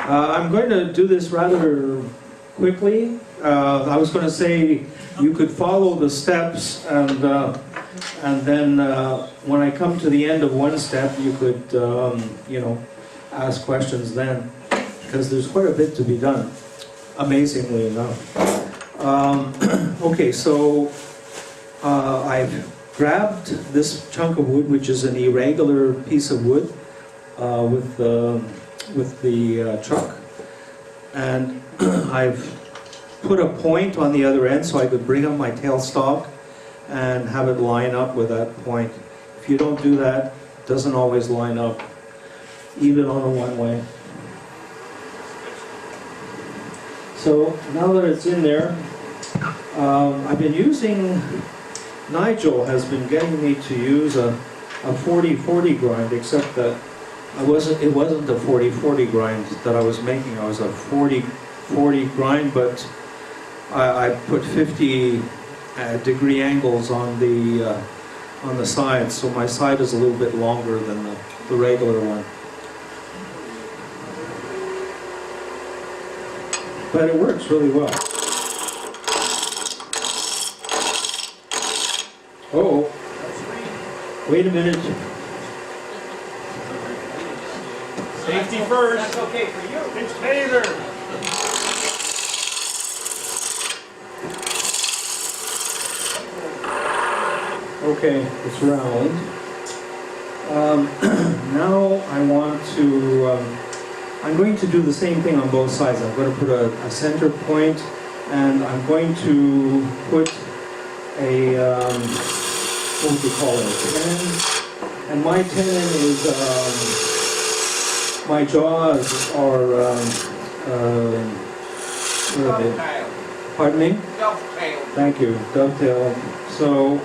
I'm going to do this rather quickly. I was going to say you could follow the steps, and then when I come to the end of one step, you could, ask questions then, because there's quite a bit to be done, amazingly enough. Okay, so I've grabbed this chunk of wood, which is an irregular piece of wood with the chuck, and I've put a point on the other end so I could bring up my tailstock and have it line up with that point. If you don't do that, it doesn't always line up, even on a one-way. So now that it's in there, I've been using, Nigel has been getting me to use a 40-40 grind, except that it wasn't a 40-40 grind that I was making. I was a 40-40 grind, but I put 50 degree angles on the sides, so my side is a little bit longer than the regular one. But it works really well. Oh, wait a minute. Safety first. That's okay for you. It's Taylor. Okay, it's round. Now I want to, I'm going to do the same thing on both sides. I'm going to put a center point, and I'm going to put a, what would you call it, a tenon. And my tenon is, my jaws are, what are they? Pardon me? Dovetail. Thank you, dovetail. So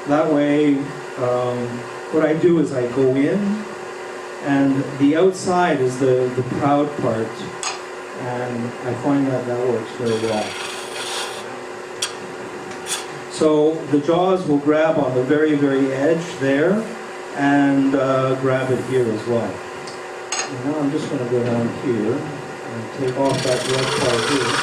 that way, what I do is I go in, and the outside is the proud part, and I find that works very well. So the jaws will grab on the very, very edge there, and grab it here as well. And now I'm just going to go down here and take off that red part here.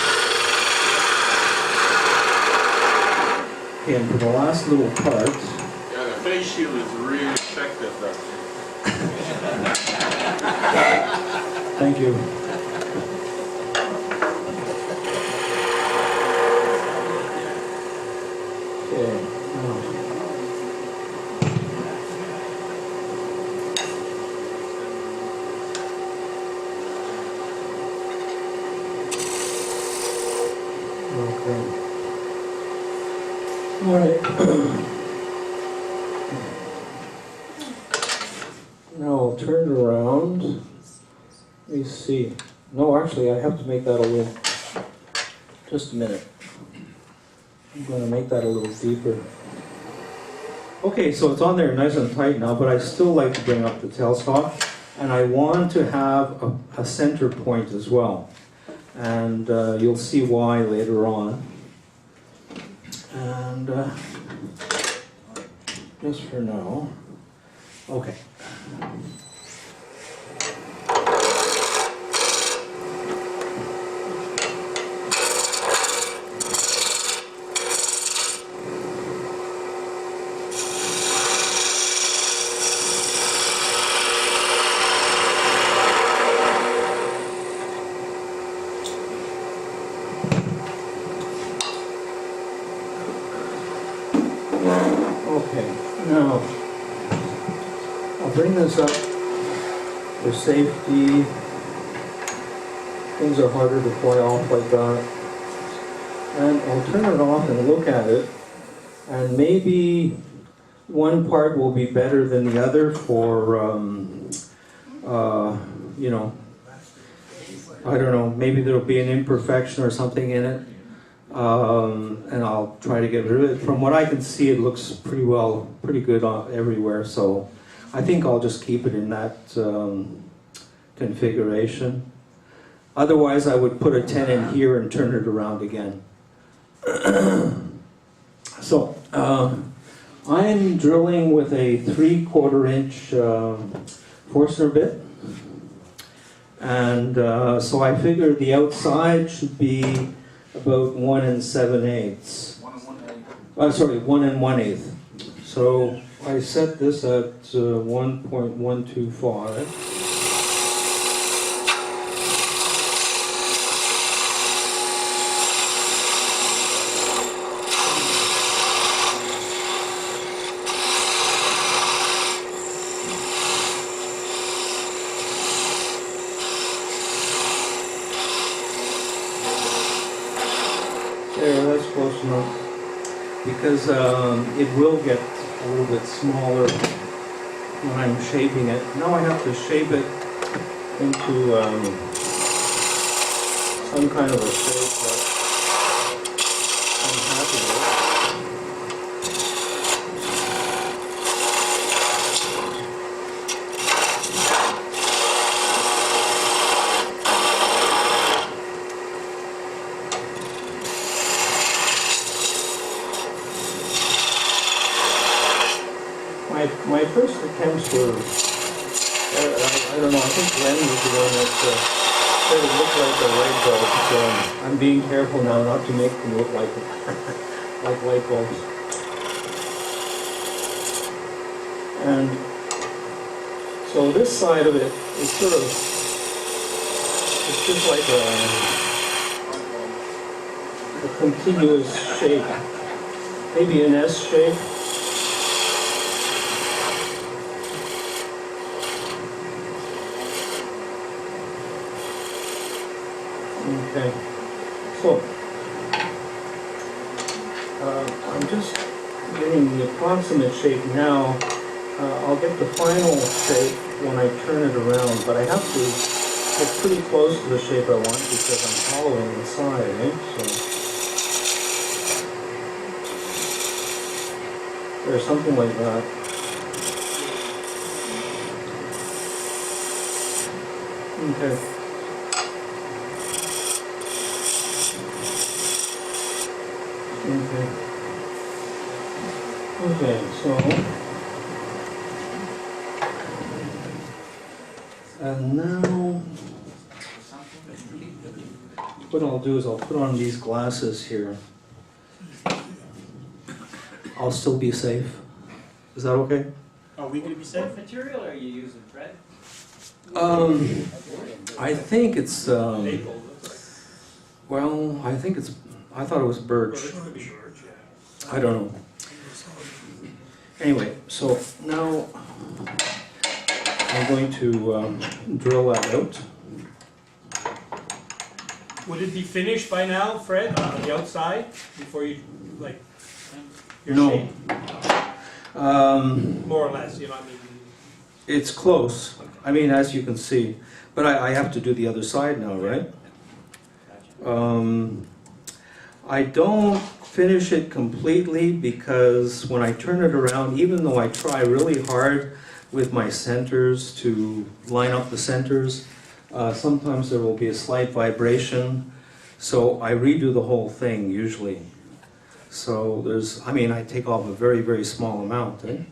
Okay, and for the last little part, yeah, the face shield is really effective though. thank you. Okay. Okay. All right. Now I'll turn it around. Let me see. No, actually, I have to make that a little. Just a minute. I'm going to make that a little deeper. Okay, so it's on there nice and tight now, but I still like to bring up the tailstock, and I want to have a center point as well. And you'll see why later on. And just for now, okay. Okay, now I'll bring this up for safety. Things are harder to fly off like that. And I'll turn it off and look at it. And maybe one part will be better than the other for, you know, I don't know, maybe there'll be an imperfection or something in it. And I'll try to get rid of it. From what I can see, it looks pretty good everywhere. So I think I'll just keep it in that configuration. Otherwise, I would put a tenon here and turn it around again. So I'm drilling with a 3/4 inch Forstner bit. And so I figured the outside should be about 1 7/8. 1 1/8. So I set this at 1.125. There, that's close enough. Because it will get a little bit smaller when I'm shaping it. Now I have to shape it into some kind of a shape that I'm happy with. My first attempts were, I don't know, I think Glenn was the one that said it looked like a light bulb, so I'm being careful now not to make them look like like light bulbs. And so this side of it is sort of, it's just like a continuous shape, maybe an S shape. Okay, so I'm just getting the approximate shape now. I'll get the final shape when I turn it around, but I have to get pretty close to the shape I want because I'm hollowing the side, eh? So there's something like that. Okay. Okay, so, and now, what I'll do is I'll put on these glasses here. I'll still be safe. Is that okay? Are we going to be safe? What material are you using, Fred? I think it's, Maple. well, I think it's, I thought it was birch. I don't know. Anyway, so now I'm going to drill that out. Would it be finished by now, Fred, on the outside, before you, like, your No. shape? More or less, you know what I mean? It's close. I mean, as you can see. But I have to do the other side now, right? I don't finish it completely because when I turn it around, even though I try really hard with my centers to line up the centers, sometimes there will be a slight vibration. So I redo the whole thing usually. So there's, I mean, I take off a very, very small amount. Eh?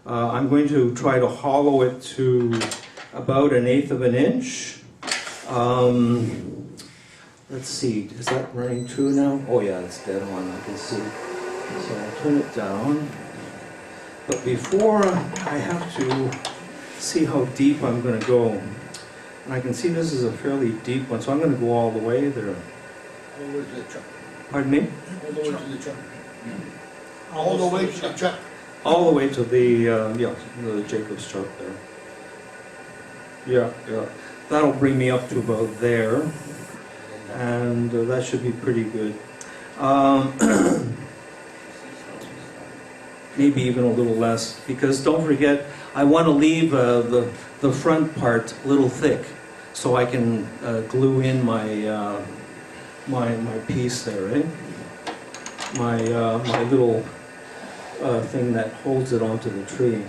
I'm going to try to hollow it to about 1/8 of an inch. Let's see, is that running true now? Oh yeah, it's dead on, I can see. So I'll turn it down. But before, I have to see how deep I'm going to go. And I can see this is a fairly deep one, so I'm going to go all the way there. Pardon me? All the way to the chuck. All the way to the chuck. All the way to the, the Jacob's chuck there. Yeah, yeah. That'll bring me up to about there. And that should be pretty good. Maybe even a little less, because don't forget, I want to leave the front part a little thick, so I can glue in my my piece there, eh? My little thing that holds it onto the tree.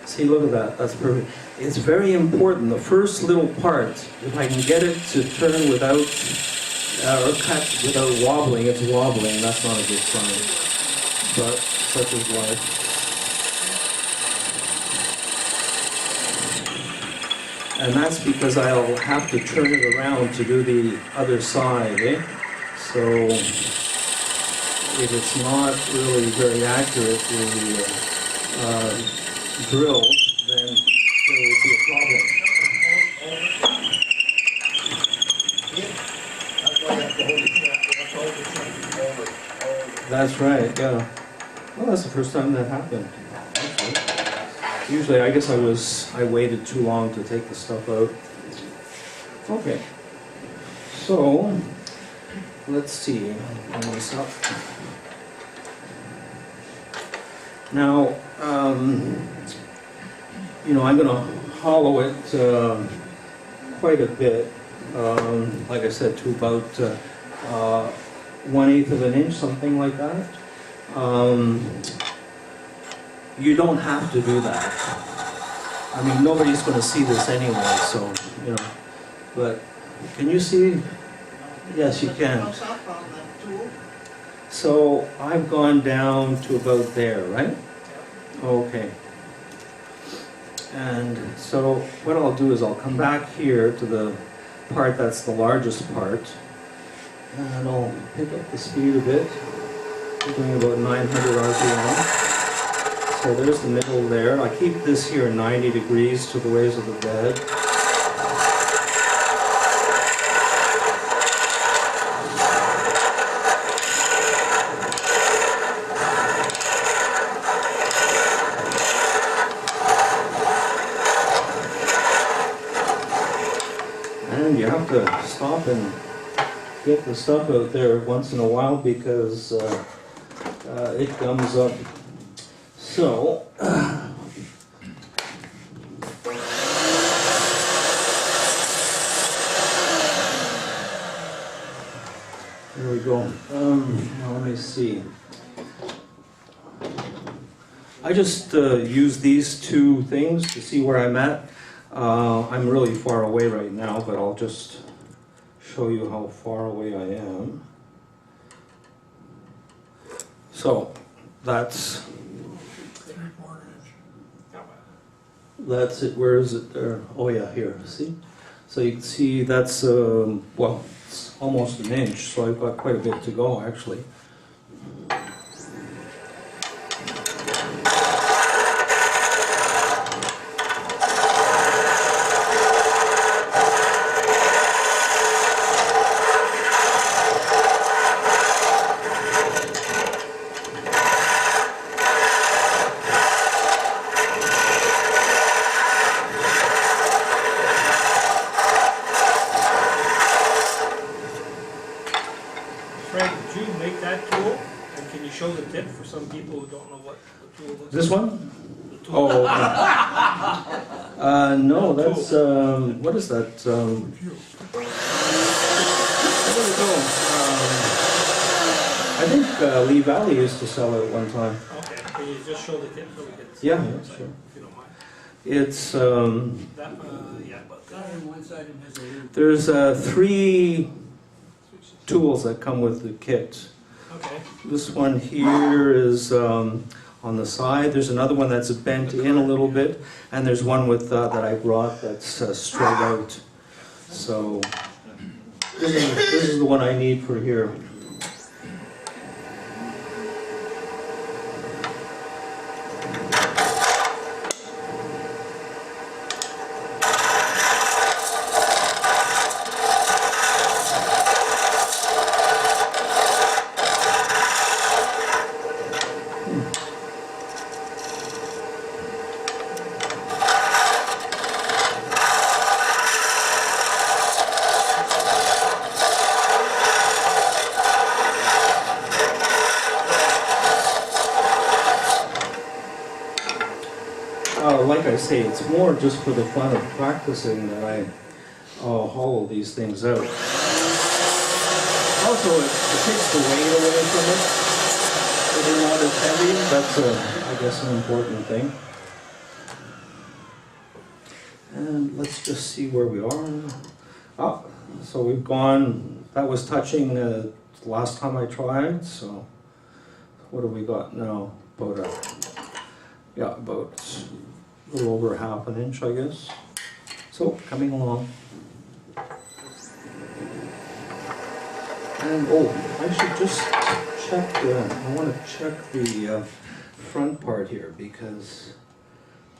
See, look at that. That's perfect. It's very important. The first little part, if I can get it to turn without or cut without wobbling, it's wobbling. That's not a good sign. But such is life. And that's because I'll have to turn it around to do the other side, eh? So if it's not really very accurately drilled, then there will be a problem. That's right, yeah. Well, that's the first time that happened, actually. Usually, I guess I waited too long to take the stuff out. Okay. So, let's see. I'll pull this up. Now, you know, I'm going to hollow it quite a bit. Like I said, to about 1/8 of an inch, something like that. You don't have to do that. I mean, nobody's going to see this anyway, so, you know. But, can you see? Yes, you can. So, I've gone down to about there, right? Okay. And so, what I'll do is I'll come back here to the part that's the largest part, and I'll pick up the speed a bit. I'm doing about 900 RPM. So there's the middle there. I keep this here 90 degrees to the ways of the bed. And you have to stop and get the stuff out there once in a while because it gums up. So, there we go. Now let me see. I just use these two things to see where I'm at. I'm really far away right now, but I'll just show you how far away I am. So, that's it. Where is it there? Oh yeah, here. See? So you can see that's, well, it's almost an inch, so I've got quite a bit to go actually. Fred, did you make that tool? And can you show the tip for some people who don't know what the tool looks This like? one? Oh, okay. No, that's, what is that? Where did it go? I think Lee Valley used to sell it one time. Okay, can you just show the tip so we can see? Yeah, it, sure. If you don't mind. It's, That, yeah, but on one side and has a little. there's 3 tools that come with the kit. okay. This one here is on the side. There's another one that's bent in a little bit, and there's one with that I brought that's straight out. So this is the one I need for here. Like I say, it's more just for the fun of practicing that I hollow these things out. Also, it takes the weight away from it. So they're not as heavy. That's, I guess, an important thing. And let's just see where we are. Oh, so we've gone, that was touching the last time I tried, so what have we got now? About a little over 1/2 inch, I guess. So, coming along. And, oh, I should just check I want to check the front part here, because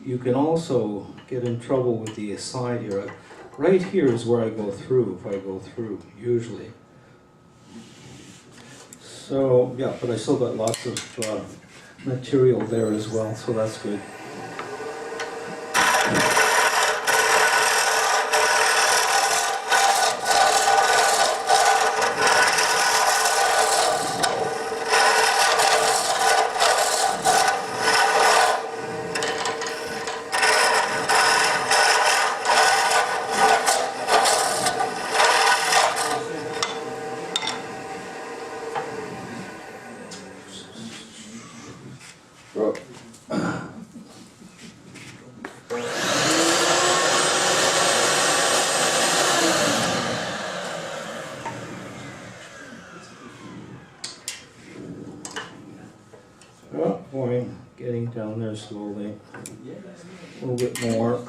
you can also get in trouble with the side here. Right here is where I go through, if I go through, usually. So, yeah, but I still got lots of material there as well, so that's good. Oh, boy, getting down there slowly. A little bit more.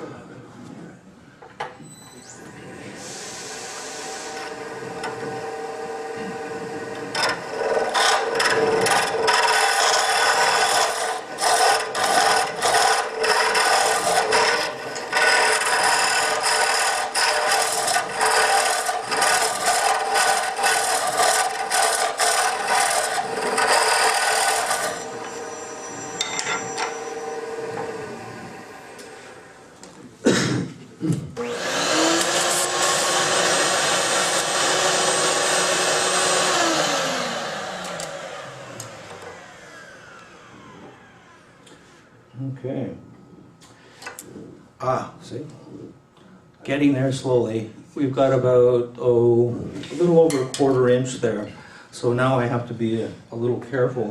Okay. See? Getting there slowly. We've got about, a little over a 1/4 inch there. So now I have to be a little careful.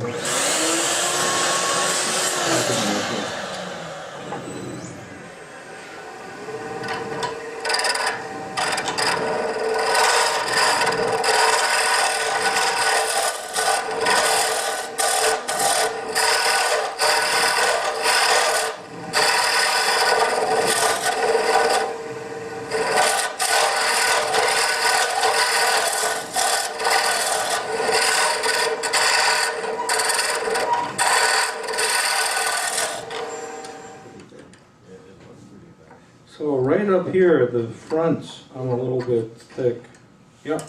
So right up here at the front, I'm a little bit thick. Yep,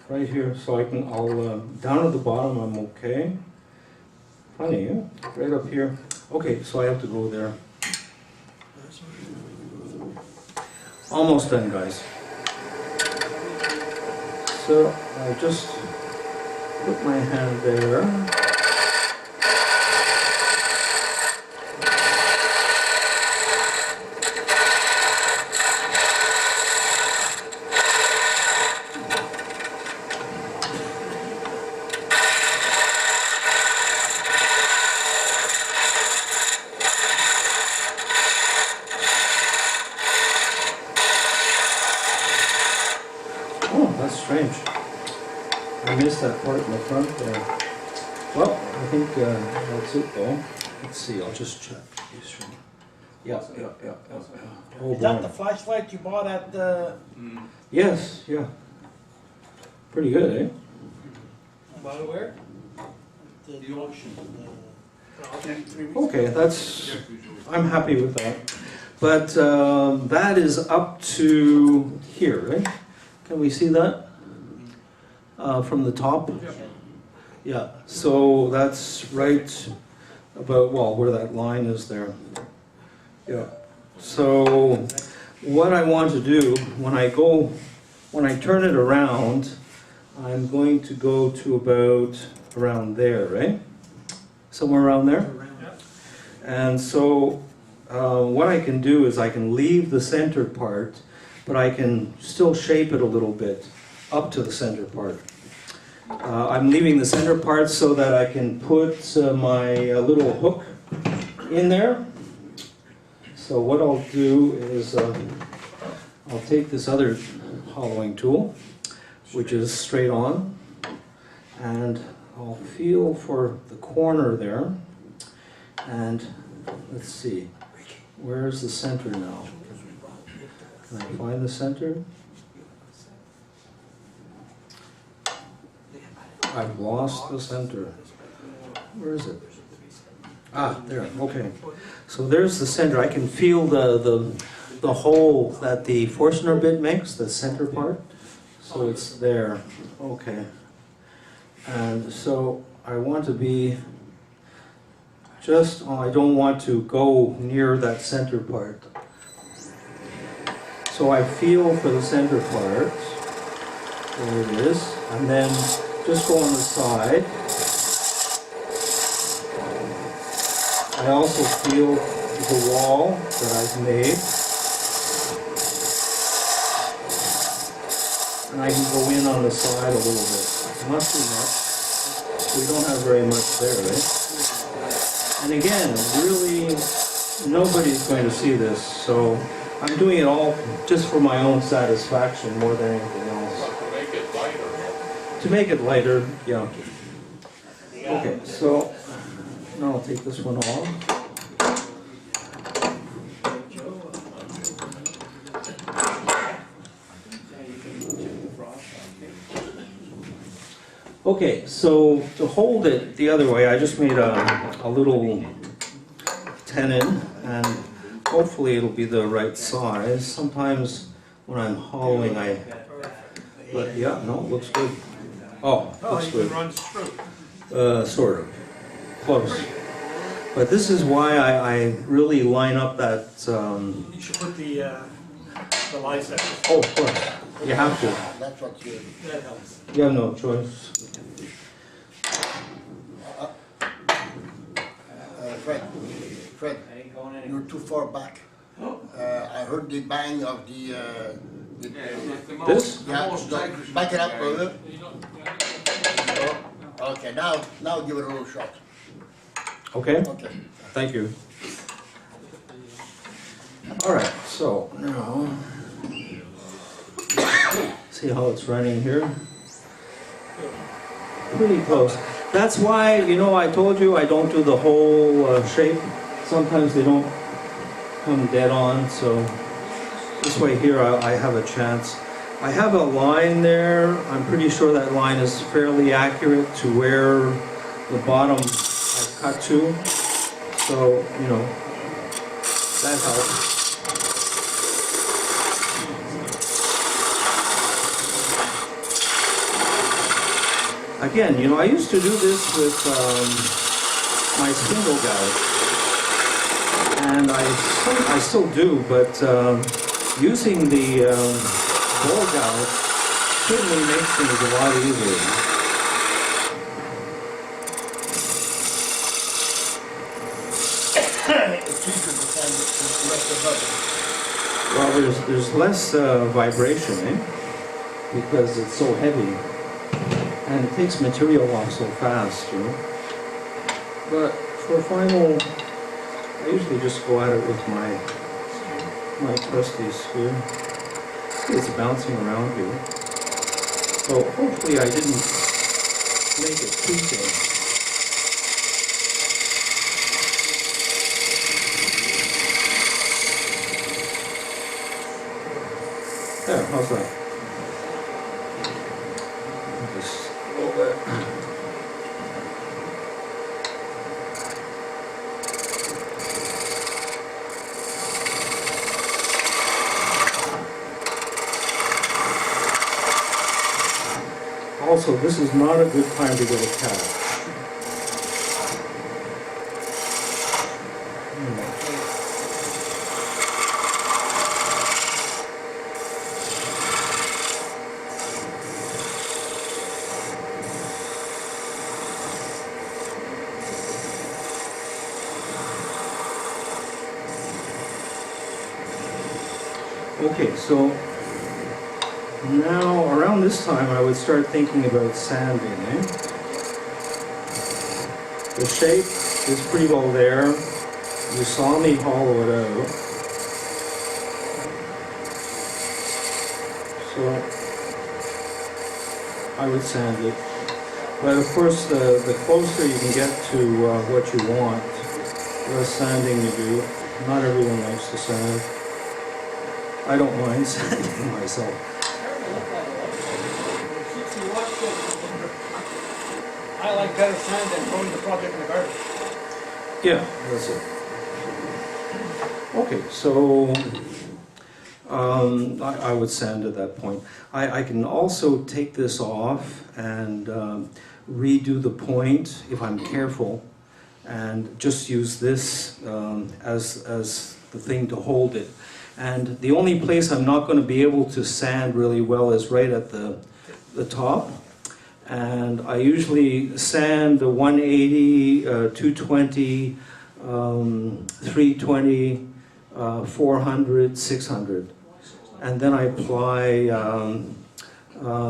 right here, so I'll, down at the bottom I'm okay. Funny, yeah? Right up here. Okay, so I have to go there. Almost done, guys. So I just put my hand there. Oh, that's strange. I missed that part in the front there. Well, I think that's it though. Let's see, I'll just check. Yeah. Oh, Is that boy. the flashlight you bought at the... Yes, yeah. Pretty good, eh? Bought it where? The auction? Okay, that's, I'm happy with that. But that is up to here, right? Can we see that? From the top? Yeah, so that's right about, well, where that line is there. Yeah. So what I want to do, when I turn it around, I'm going to go to about around there, right? Somewhere around there? And so what I can do is I can leave the center part, but I can still shape it a little bit up to the center part. I'm leaving the center part so that I can put my little hook in there. So what I'll do is I'll take this other hollowing tool, which is straight on, and I'll feel for the corner there, and let's see, where's the center now? Can I find the center? I've lost the center. Where is it? Ah, there, okay. So there's the center. I can feel the hole that the Forstner bit makes, the center part. So it's there, okay. And so I want to be just, I don't want to go near that center part. So I feel for the center part, there it is, and then just go on the side. I also feel the wall that I've made. And I can go in on the side a little bit. Not too much. We don't have very much there, right? And again, really, nobody's going to see this, so I'm doing it all just for my own satisfaction more than anything else. To make it lighter. To make it lighter, yeah. Okay, so now I'll take this one off. Okay, so to hold it the other way, I just made a little tenon, and hopefully it'll be the right size. Sometimes when I'm hollowing, but yeah, no, it looks good. Oh, Oh, looks you good. can run through. Sort of, close. But this is why I really line up that, You should put the lights out. oh, of course, you have to. That's what you. That helps. You have no choice. Fred, you're too far back. I heard the bang of the. This? Yeah, back it up a little. Okay, now give it a little shot. Okay, Okay. thank you. All right, so now, see how it's running here? Pretty close. That's why, you know, I told you I don't do the whole shape. Sometimes they don't come dead on, so this way here I have a chance. I have a line there. I'm pretty sure that line is fairly accurate to where the bottom I've cut to. So, you know, that helps. Again, you know, I used to do this with my spindle gouge, and I still do, but using the ball gouge certainly makes things a lot easier. It's easier to find the rest of the Well, there's less vibration, because it's so heavy. And it takes material off so fast, you know. But for final, I usually just go at it with my trusty spear. See, it's bouncing around here. So hopefully I didn't make it too thin. There, how's that? Just a little bit. Also, this is not a good time to get a catch. Okay, so now around this time I would start thinking about sanding. The shape is pretty well there. You saw me hollow it out. So I would sand it. But of course the closer you can get to what you want, the less sanding you do. Not everyone likes to sand. I don't mind sanding myself. I like better sand than throwing the project in the garbage. Yeah, that's it. Okay, so I would sand at that point. I can also take this off and redo the point if I'm careful, and just use this as the thing to hold it. And the only place I'm not going to be able to sand really well is right at the top. And I usually sand the 180, 220, 320, 400, 600. And then I apply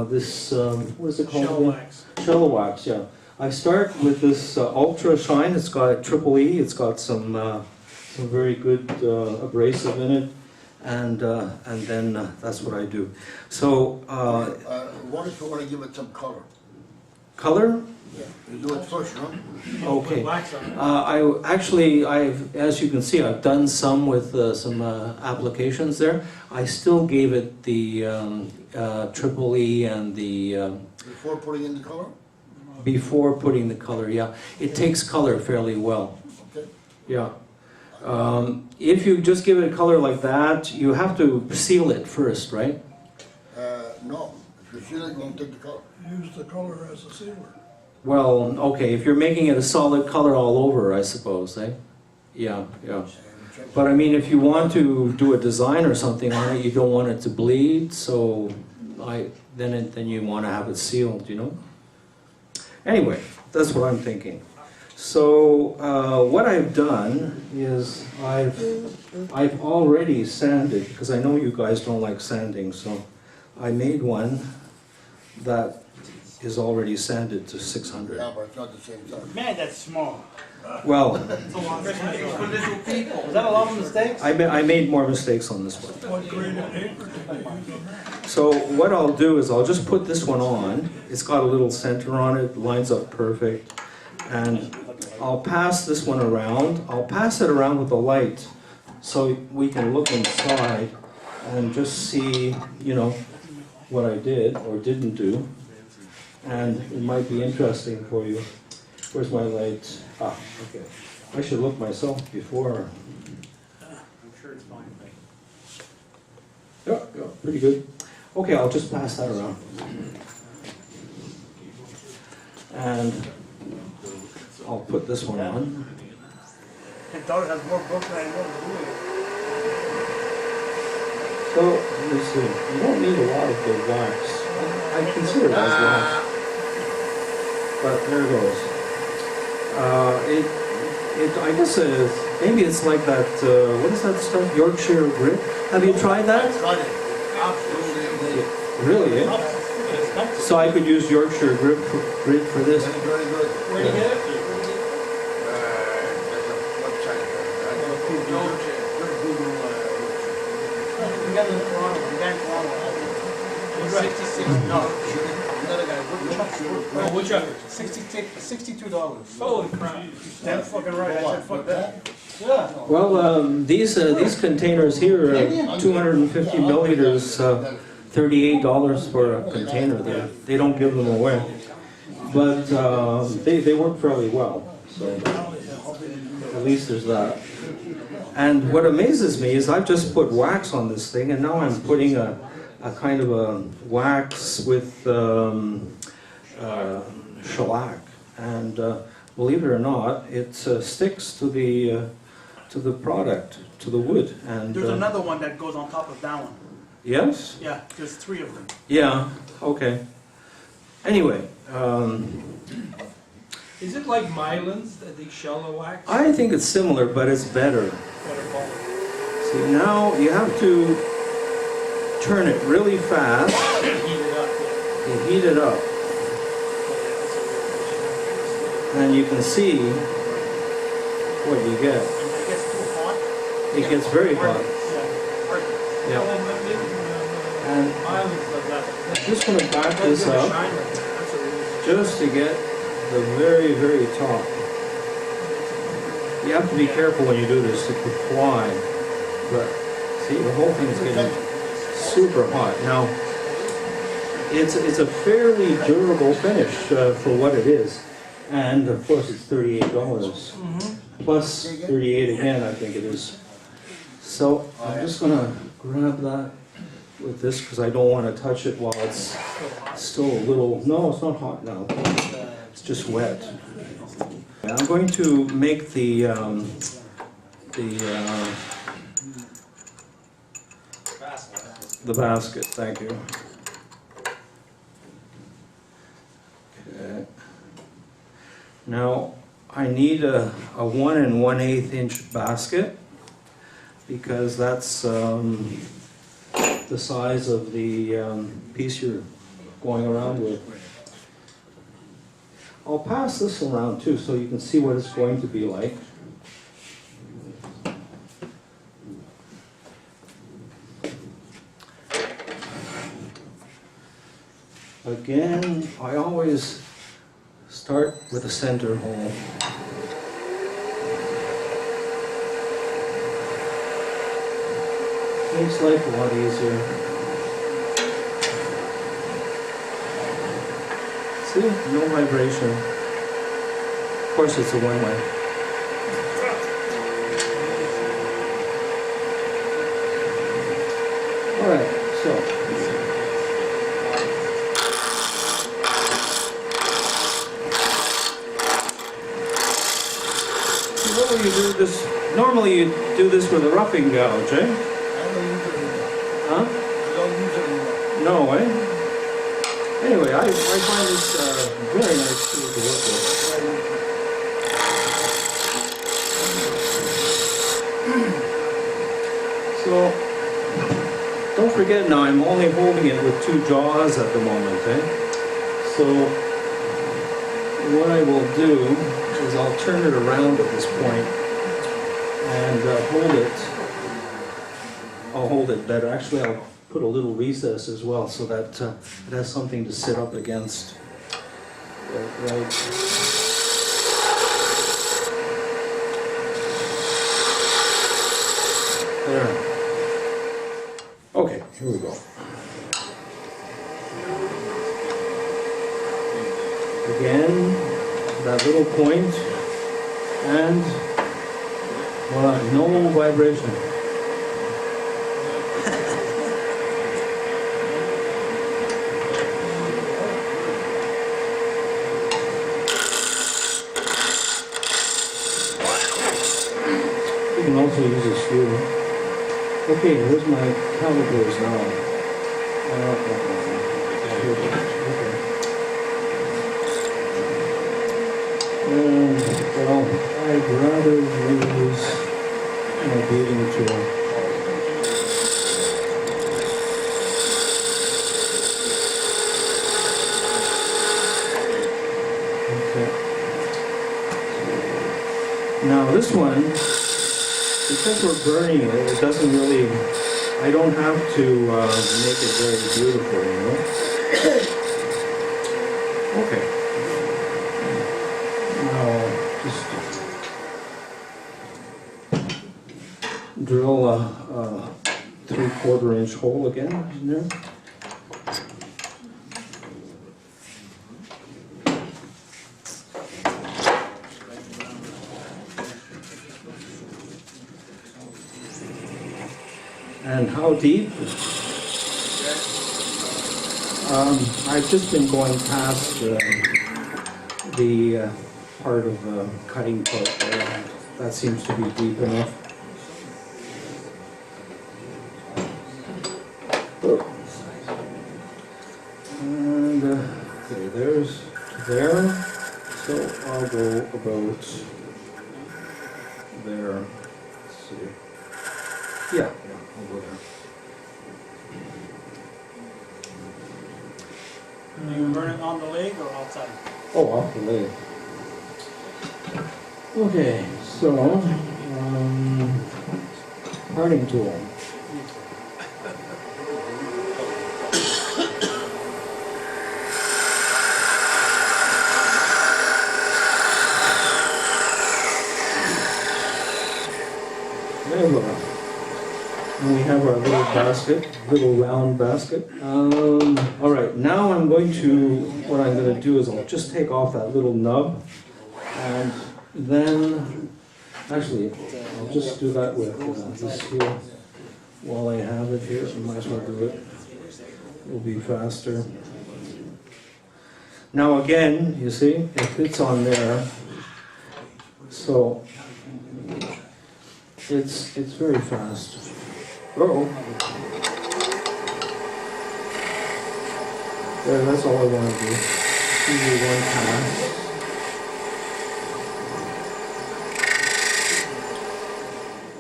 this, what is it called? Shell wax. Shell wax, yeah. I start with this Ultra Shine. It's got triple E. It's got some very good abrasive in it. And then that's what I do. So, What if you want to give it some color? color? Yeah. You do it first, no? Okay. Put wax on it. I've, as you can see, I've done some with some applications there. I still gave it the triple E and the Before putting in the color? before putting the color. Yeah, it takes color fairly well. Okay. Yeah. If you just give it a color like that, you have to seal it first, right? No. If you seal it, you won't take the color. Use the color as a sealer. Well, okay, if you're making it a solid color all over, I suppose, eh? Yeah, yeah. But I mean, if you want to do a design or something on it, you don't want it to bleed, so then you want to have it sealed, you know? Anyway, that's what I'm thinking. So what I've done is I've already sanded, because I know you guys don't like sanding, so I made one that is already sanded to 600. Yeah, but it's not the same size. Man, that's small. Well, Was that a lot of mistakes? I made more mistakes on this one. What grade of paper did they use on that? So what I'll do is I'll just put this one on. It's got a little center on it, lines up perfect. And I'll pass this one around. I'll pass it around with a light so we can look inside and just see, you know, what I did or didn't do. And it might be interesting for you. Where's my light? Ah, okay. I should look myself before. I'm sure it's fine. Yeah, yeah, pretty good. Okay, I'll just pass that around. And I'll put this one on. I thought it has more book than I know. So, let me see. You don't need a lot of the wax. I consider it as wax. But there it goes. I guess maybe it's like that, what is that stuff? Yorkshire grit? Have you tried that? Tried it. Absolutely. Really, eh? So I could use Yorkshire grit for this. Very, very good. Where do you get it? There's a website. You got it in Toronto. You got it in Toronto. 66. No, another guy. Oh, which other? $62. Holy crap. That's fucking right. I said fuck that. Yeah. Well, these containers here are 250 milliliters, $38 for a container. They don't give them away. But they work fairly well. So at least there's that. And what amazes me is I've just put wax on this thing, and now I'm putting a kind of a wax with shellac. And believe it or not, it sticks to the product, to the wood. And There's another one that goes on top of that one. yes, Yeah, there's 3 of them. yeah, okay. Anyway, Is it like Mylan's, the shell wax? I think it's similar, but it's better. Better quality. See, now you have to turn it really fast. Heat it up, yeah. You heat it up, and you can see what you get. It gets too hot. It gets very hot. Yeah. Yeah. And And Mylan's like that. I'm just going to back this Shine up like that. That's what it is. just to get the very, very top. You have to be careful when you do this, it could fly. But see, the whole thing's getting super hot. Now, it's a fairly durable finish for what it is. And of course it's $38. Plus 38 again, I think it is. So I'm just gonna grab that with this because I don't want to touch it while it's still a little, no, it's not hot now. It's just wet. I'm going to make the basket, thank you. Okay. Now, I need a 1 1/8 inch basket because that's the size of the piece you're going around with. I'll pass this around too so you can see what it's going to be like. Again, I always start with a center hole. Makes life a lot easier. See, no vibration. Of course it's a one-way. Alright, so. What will you do this? Normally you do this with a roughing gouge, eh? Huh? No, eh? Anyway, I find this very nice tool to work with. So, don't forget now, I'm only holding it with 2 jaws at the moment, eh? So, what I will do is I'll turn it around at this point and I'll hold it better. Actually, I'll put a little recess as well so that it has something to sit up against. Right. There. Okay, here we go. Again, that little point, and voila, no vibration. You can also use a screw. Okay, here's my calipers now. Okay. Well, I'd rather use my beading tool. Okay. Now this one, because we're burning it, it doesn't really, I don't have to make it very beautiful, you know? Okay. Now, just drill a 3/4 inch hole again in there. And how deep? I've just been going past the part of the cutting part there. That seems to be deep enough. And okay, there's there. So I'll go about there. Let's see. Yeah, I'll go there. Are you burn it on the leg or outside? Oh, off the leg. Okay, so parting tool. There we go. And we have our little basket. basket, little round basket. All right, now what I'm going to do is I'll just take off that little nub, and then, actually, I'll just do that with this here. While I have it here, I might as well do it. It'll be faster. Now again, you see, it fits on there, so it's very fast. Uh-oh. There, that's all I want to do. Easy one pass.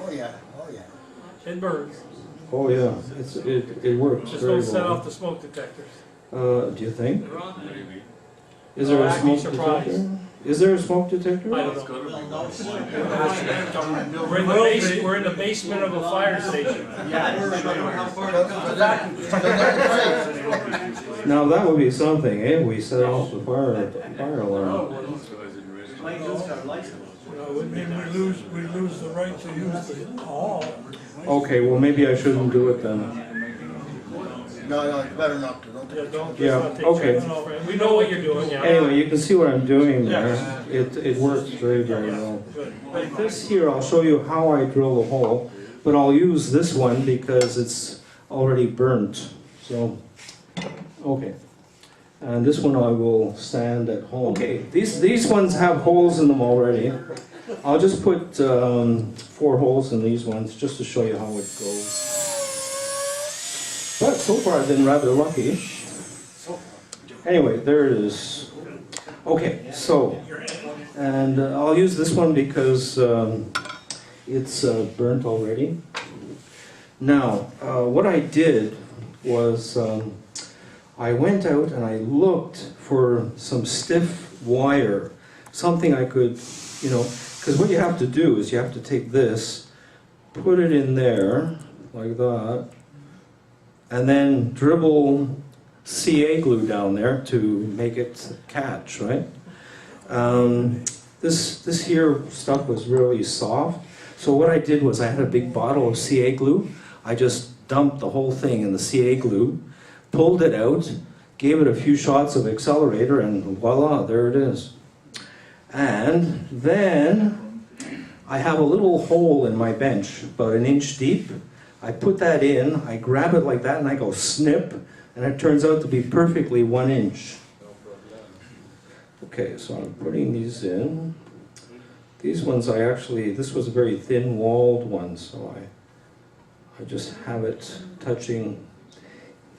Oh, yeah, oh, yeah. It burns. Oh yeah, it works Just very don't set well. off the smoke detectors. Do you think? Is Oh, there a I'd be smoke surprised. detector? Is there a smoke detector? I don't know. We're in the basement of a fire station. Now that would be something, eh? We set off the fire alarm. It would mean we lose the right to use the hall. Okay, well maybe I shouldn't do it then. No, it's better not to, don't Yeah, take don't, Yeah, let's not take okay. chances, Fred. We know what you're doing, yeah. Anyway, you can see what I'm doing there. Yeah. It works very, very well. Good. But this here, I'll show you how I drill the hole, but I'll use this one because it's already burnt. So, okay. And this one I will sand at home. Okay, these ones have holes in them already. I'll just put 4 holes in these ones just to show you how it goes. But so far I've been rather lucky. Anyway, there it is. Okay, so, and I'll use this one because it's burnt already. Now, what I did was I went out and I looked for some stiff wire, something I could, you know, because what you have to do is you have to take this, put it in there, like that, and then dribble CA glue down there to make it catch, right? This here stuff was really soft, so what I did was I had a big bottle of CA glue. I just dumped the whole thing in the CA glue, pulled it out, gave it a few shots of accelerator, and voila, there it is. And then I have a little hole in my bench, about 1 inch deep. I put that in, I grab it like that, and I go snip, and it turns out to be perfectly 1 inch. Okay, so I'm putting these in. These ones this was a very thin-walled one, so I just have it touching.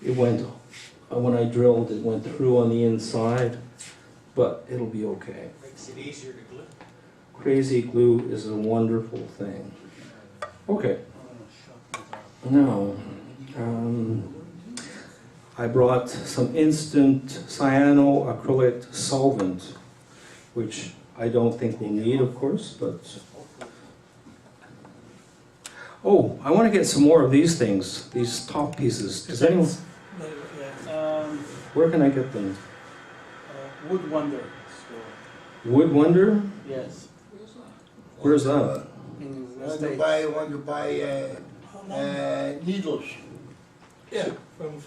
It went, when I drilled, it went through on the inside, but it'll be okay. Makes it easier to glue. Crazy glue is a wonderful thing. Okay. Now, I brought some instant cyanoacrylate solvent, which I don't think we'll need, of course, but... Oh, I want to get some more of these things, these top pieces. Does anyone... Where can I get them? Wood Wonder store. Wood Wonder? Yes. Where's that? In the Want to States. buy needles Yeah.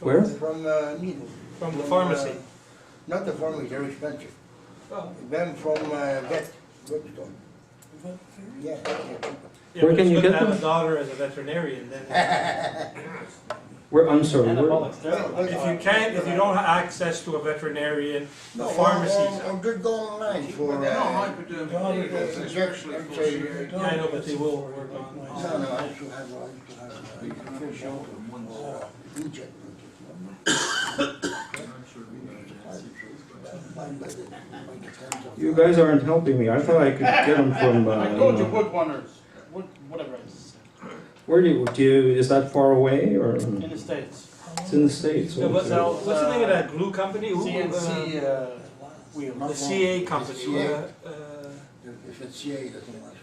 Where? from needles. From the pharmacy. Not the pharmacy, they're expensive. Oh. Them from vet store. Yeah. Yeah, Where but can it's you good get to have them? a daughter as a veterinarian, then. Where? I'm sorry. Where? Anabolic steroids. If you don't have access to a veterinarian, the No, pharmacies. I'm good going online for. Injection. Yeah, I know, but they will work on. No, I used to have inject. You guys aren't helping me. I thought I could get them from. I told you Wood Wonders. Wood, whatever it is. Where do you? Is that far away or? In the States. It's in the States. Yeah, what's Okay. the name of that glue company? CNC wheel. The CA company. CA. If it's CA, it doesn't last.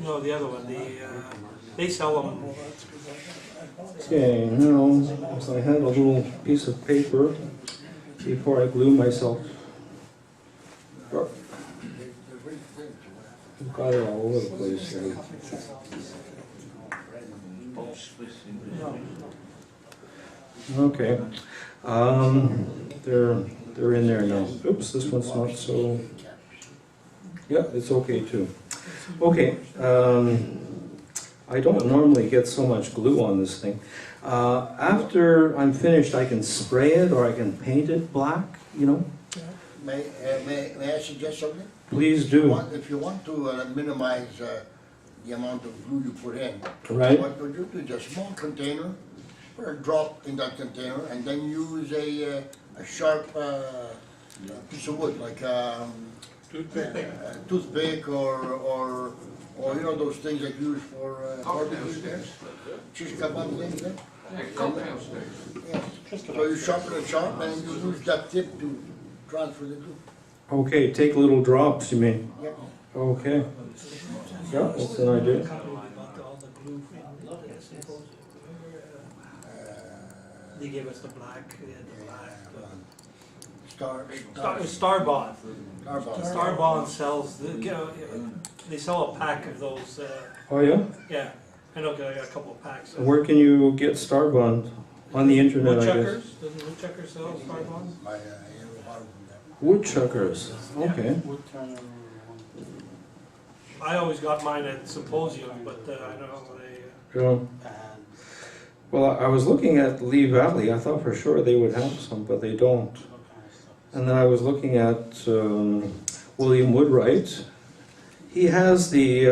No, the other one. They sell them. Okay, now, so I had a little piece of paper before I glue myself. I've got it all over the place here. Okay. They're in there now. Oops, this one's not so. Yeah, it's okay too. Okay. I don't normally get so much glue on this thing. After I'm finished, I can spray it or I can paint it black, you know? May I suggest something? Please If you do. want to minimize the amount of glue you put in, Right. what you do is a small container, put a drop in that container, and then use a sharp piece of wood, like toothpick or you know those things that you use for barbecues there? Shish kebab things there? Yes. So you sharpen it sharp and you use that tip to transfer the glue. Okay, take little drops, you mean? Yep. Okay. Yeah, that's an idea. They gave us the black, Starbond. Starbond sells, they sell a pack of those, Oh, yeah? yeah, I know, I got a couple of packs. Where can you get Starbond? On the internet, I guess. Woodchuckers, doesn't Woodchucker sell Starbond? Woodchuckers, okay. I always got mine at Symposium, but I don't know, they, Yeah. Well, I was looking at Lee Valley. I thought for sure they would have some, but they don't. And then I was looking at William Woodwright. He has the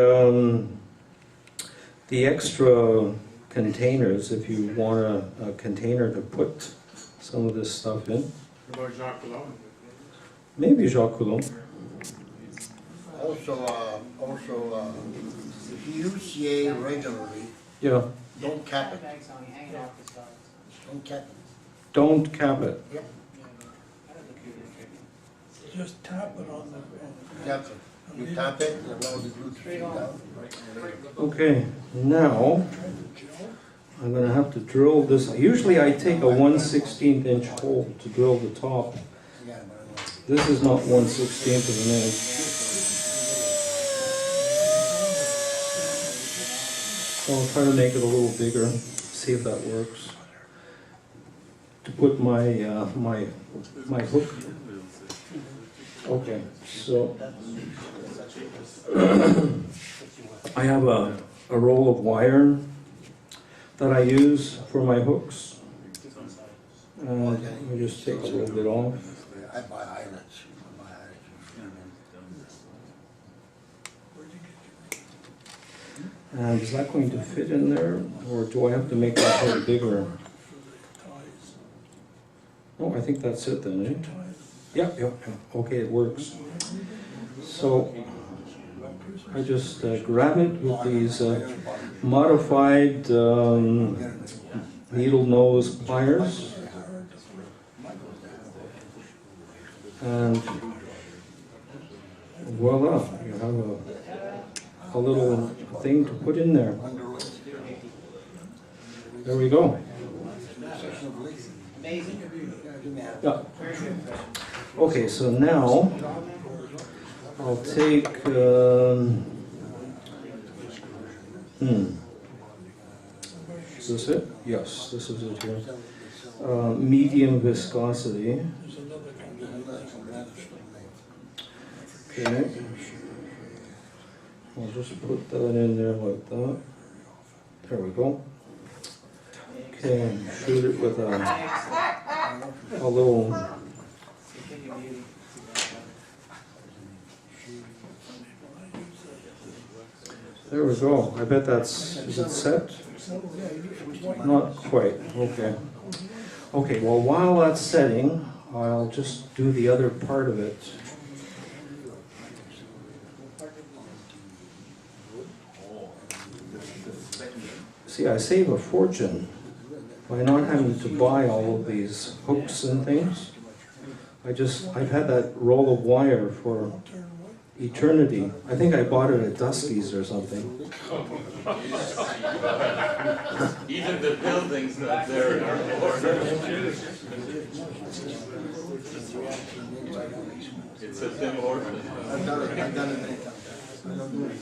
extra containers if you want a container to put some of this stuff in. What about Jacques Coulomb? Maybe Jacques Coulomb. Also, if you use CA regularly, Yeah. don't cap it. Don't cap it. Don't cap it. Yep. Just tap it on the, Tap it. You tap it and allow the glue to stick down. Okay, now I'm going to have to drill this. Usually I take a 1/16 inch hole to drill the top. Yeah, but This is not 1/16 of an inch. So I'll try to make it a little bigger, see if that works. To put my my hook. Okay, so I have a roll of wire that I use for my hooks. Let me just take a little bit off. I buy eyelets. And is that going to fit in there, or do I have to make that hook bigger? Oh, I think that's it then, eh? Yeah. Okay, it works. So I just grab it with these modified needle nose pliers, and voila, you have a little thing to put in there. There we go. Yeah. Okay, so now I'll take, is this it? Yes, this is it here. Medium viscosity. Okay. I'll just put that in there like that. There we go. Okay, shoot it with a little. There we go. I bet that's, is it set? Not quite, okay. Okay, well while that's setting, I'll just do the other part of it. See, I save a fortune by not having to buy all of these hooks and things. I've had that roll of wire for eternity. I think I bought it at Dusty's or something. Even the building's not there in our order. It's a Tim Hortons. I've done it many times. I don't do it.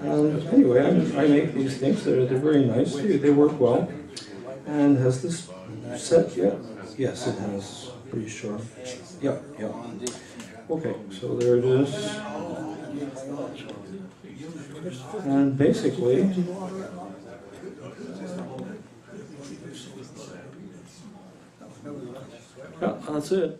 Anyway, I make these things, they're very nice, they work well. And has this set yet? Yes, it has, pretty sure. Yeah, yeah. Okay, so there it is. And basically, yeah, that's it.